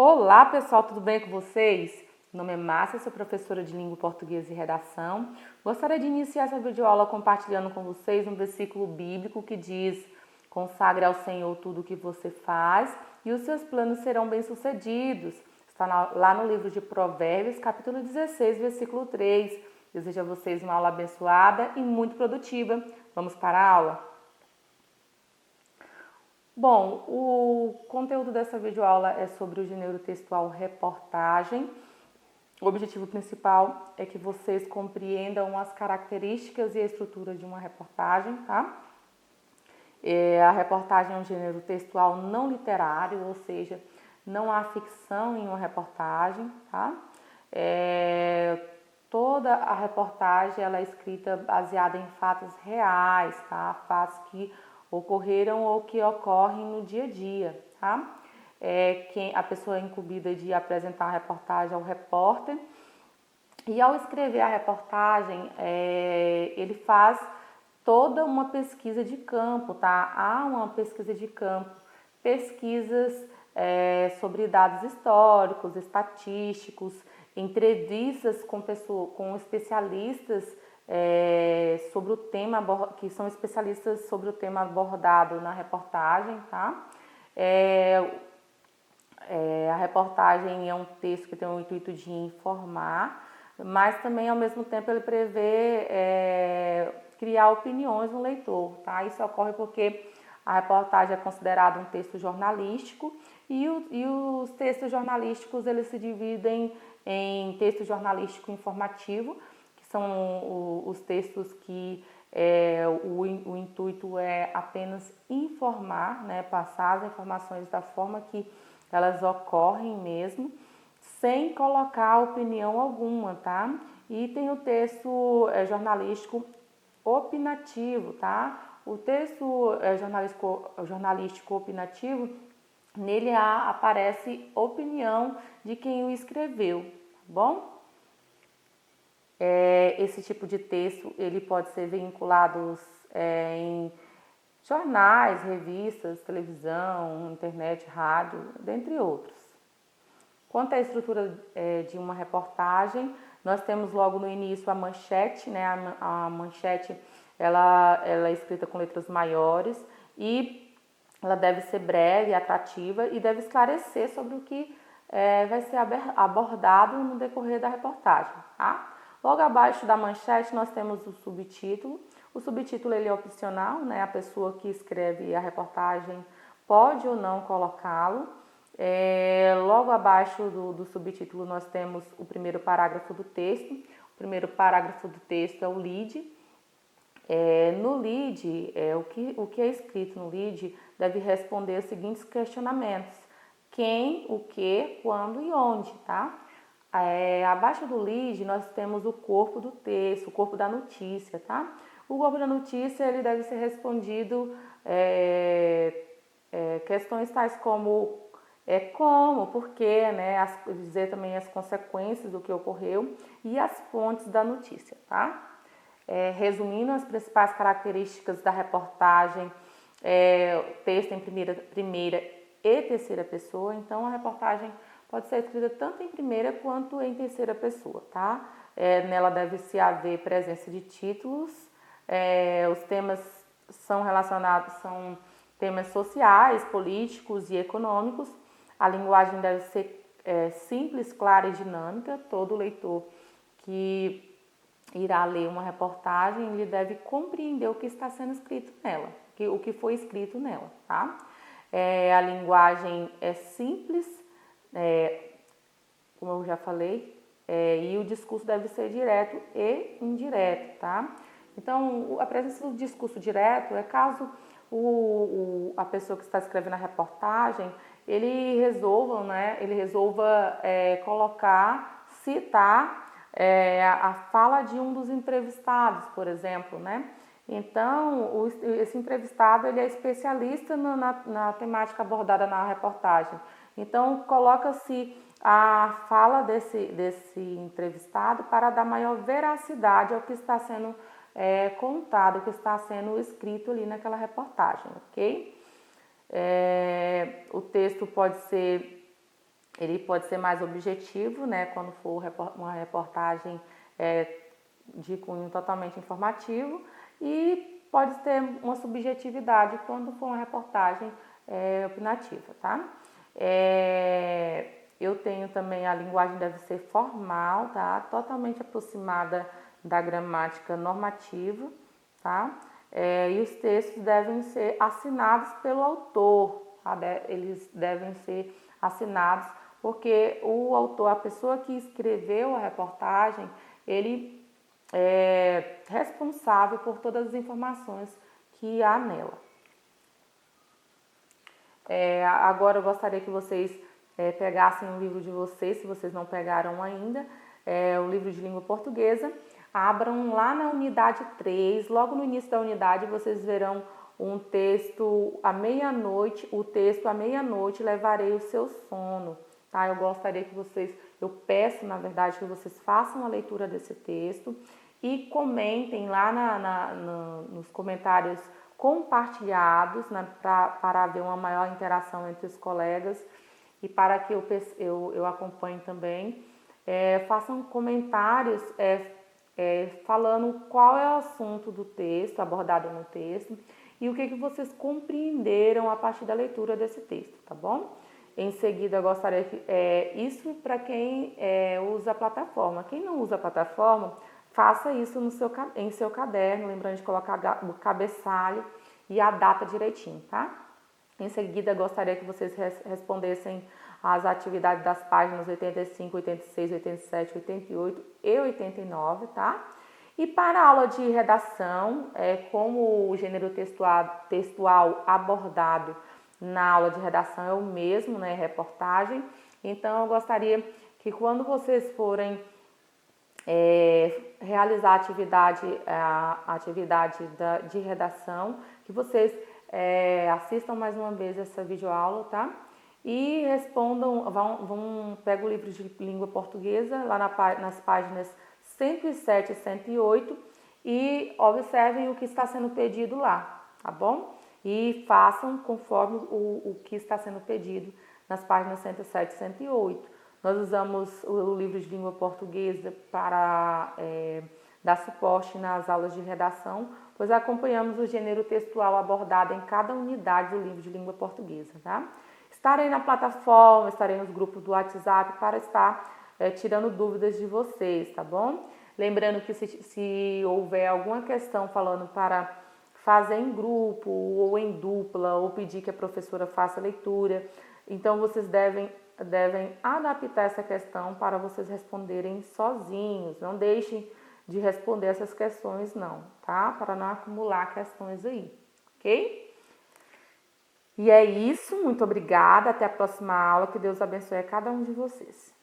Olá pessoal, tudo bem com vocês? Meu nome é Márcia, sou professora de Língua Portuguesa e Redação. Gostaria de iniciar essa videoaula compartilhando com vocês um versículo bíblico que diz: consagre ao Senhor tudo o que você faz e os seus planos serão bem-sucedidos. Está lá no livro de Provérbios, capítulo 16, versículo 3. Desejo a vocês uma aula abençoada e muito produtiva. Vamos para a aula? Bom, o conteúdo dessa videoaula é sobre o gênero textual reportagem. O objetivo principal é que vocês compreendam as características e a estrutura de uma reportagem, tá? A reportagem é um gênero textual não literário, ou seja, não há ficção em uma reportagem, tá? Toda a reportagem ela é escrita baseada em fatos reais, tá? Fatos que ocorreram ou que ocorrem no dia a dia, tá? A pessoa é incumbida de apresentar a reportagem ao repórter e ao escrever a reportagem, ele faz toda uma pesquisa de campo, tá? Há uma pesquisa de campo, pesquisas sobre dados históricos, estatísticos, entrevistas com especialistas sobre o tema, que são especialistas sobre o tema abordado na reportagem, tá? A reportagem é um texto que tem o intuito de informar, mas também ao mesmo tempo ele prevê criar opiniões no leitor, tá? Isso ocorre porque a reportagem é considerada um texto jornalístico e os textos jornalísticos eles se dividem em texto jornalístico informativo, que são os textos que o intuito é apenas informar, né, passar as informações da forma que elas ocorrem mesmo, sem colocar opinião alguma, tá? E tem o texto jornalístico opinativo, tá? O texto jornalístico opinativo, nele aparece opinião de quem o escreveu, tá bom? Esse tipo de texto ele pode ser vinculado em jornais, revistas, televisão, internet, rádio, dentre outros. Quanto à estrutura de uma reportagem, nós temos logo no início a manchete, né? A manchete ela é escrita com letras maiores e ela deve ser breve, atrativa e deve esclarecer sobre o que vai ser abordado no decorrer da reportagem, tá? Logo abaixo da manchete nós temos o subtítulo. O subtítulo ele é opcional, né? A pessoa que escreve a reportagem pode ou não colocá-lo. Logo abaixo do subtítulo nós temos o primeiro parágrafo do texto. O primeiro parágrafo do texto é o lead. No lead, o que é escrito no lead deve responder os seguintes questionamentos: quem, o que, quando e onde, tá? Abaixo do lead nós temos o corpo do texto, o corpo da notícia, tá? O corpo da notícia ele deve ser respondido questões tais como como, porquê, né? Dizer também as consequências do que ocorreu e as fontes da notícia, tá? Resumindo as principais características da reportagem, texto em primeira e terceira pessoa. Então, a reportagem pode ser escrita tanto em primeira quanto em terceira pessoa, tá? Nela deve-se haver presença de títulos. Os temas são temas sociais, políticos e econômicos. A linguagem deve ser simples, clara e dinâmica. Todo leitor que irá ler uma reportagem, ele deve compreender o que está sendo escrito nela, o que foi escrito nela, tá? A linguagem é simples, como eu já falei, e o discurso deve ser direto e indireto, tá? Então, a presença do discurso direto é caso a pessoa que está escrevendo a reportagem, ele resolva citar a fala de um dos entrevistados, por exemplo, né? Então, esse entrevistado ele é especialista na temática abordada na reportagem. Então, coloca-se a fala desse entrevistado para dar maior veracidade ao que está sendo contado, ao que está sendo escrito ali naquela reportagem, ok? O texto pode ser ele pode ser mais objetivo, né, quando for uma reportagem de cunho totalmente informativo, e pode ter uma subjetividade quando for uma reportagem opinativa, tá? Eu tenho também, a linguagem deve ser formal, tá? Totalmente aproximada da gramática normativa, tá? E os textos devem ser assinados pelo autor, tá? Eles devem ser assinados porque o autor, a pessoa que escreveu a reportagem, ele é responsável por todas as informações que há nela. Agora eu gostaria que vocês pegassem o livro de vocês, se vocês não pegaram ainda, o livro de língua portuguesa, abram lá na unidade 3, logo no início da unidade vocês verão um texto à meia-noite, o texto à meia-noite levarei o seu sono, tá? Eu peço na verdade que vocês façam a leitura desse texto e comentem lá nos comentários compartilhados, né, para haver uma maior interação entre os colegas e para que eu acompanhe também. Façam comentários falando qual é o assunto do texto, abordado no texto, e o que vocês compreenderam a partir da leitura desse texto, tá bom? Em seguida, eu gostaria que isso para quem usa a plataforma. Quem não usa a plataforma, faça isso em seu caderno, lembrando de colocar o cabeçalho e a data direitinho, tá? Em seguida, gostaria que vocês respondessem as atividades das páginas 85, 86, 87, 88 e 89, tá? E para a aula de redação, como o gênero textual abordado na aula de redação é o mesmo, né, reportagem, então eu gostaria que quando vocês forem realizar a atividade de redação, que vocês assistam mais uma vez essa videoaula, tá? E respondam, pega o livro de língua portuguesa lá nas páginas 107 e 108 e observem o que está sendo pedido lá, tá bom? E façam conforme o que está sendo pedido nas páginas 107 e 108. Nós usamos o livro de língua portuguesa para dar suporte nas aulas de redação, pois acompanhamos o gênero textual abordado em cada unidade do livro de língua portuguesa, tá? Estarei na plataforma, estarei nos grupos do WhatsApp para estar tirando dúvidas de vocês, tá bom? Lembrando que se houver alguma questão falando para fazer em grupo ou em dupla, ou pedir que a professora faça a leitura, então vocês devem adaptar essa questão para vocês responderem sozinhos. Não deixem de responder essas questões não, tá? Para não acumular questões aí, ok? E é isso, muito obrigada, até a próxima aula, que Deus abençoe a cada um de vocês.